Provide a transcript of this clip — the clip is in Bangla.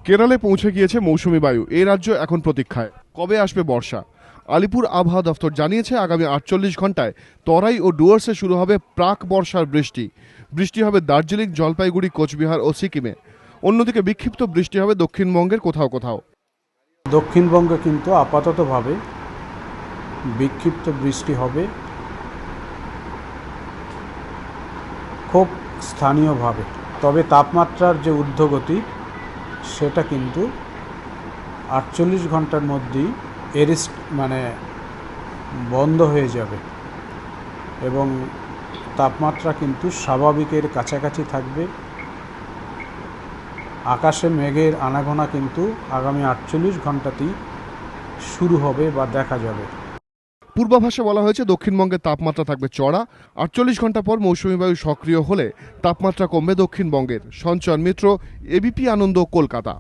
কেরলে পৌঁছে গিয়েছে মৌসুমী বায়ু। এই রাজ্য এখন প্রতীক্ষায় কবে আসবে বর্ষা। আলিপুর আবহাওয়া দফতর জানিয়েছে আগামী 48 ঘন্টায় তরাই ও ডুয়ার্সে শুরু হবে প্রাক বর্ষার বৃষ্টি। বৃষ্টি হবে দার্জিলিং, জলপাইগুড়ি, কোচবিহার ও সিকিমে। অন্যদিকে বিক্ষিপ্ত বৃষ্টি হবে দক্ষিণবঙ্গের কোথাও কোথাও। দক্ষিণবঙ্গে কিন্তু আপাততভাবে বিক্ষিপ্ত বৃষ্টি হবে, খুব স্থানীয়ভাবে। তবে তাপমাত্রার যে ঊর্ধ্বগতি সেটা কিন্তু 48 ঘন্টার মধ্যেই বন্ধ হয়ে যাবে এবং তাপমাত্রা কিন্তু স্বাভাবিকের কাছাকাছি থাকবে। আকাশে মেঘের আনাগোনা কিন্তু আগামী 48 ঘন্টাতেই শুরু হবে বা দেখা যাবে। পূর্বাভাসে বলা হয়েছে দক্ষিণবঙ্গের তাপমাত্রা থাকবে চড়া। 48 ঘন্টা পর মৌসুমী বায়ু সক্রিয় হলে তাপমাত্রা কমবে দক্ষিণবঙ্গের। সঞ্চয়ন মিত্র, এবিপি আনন্দ, কলকাতা।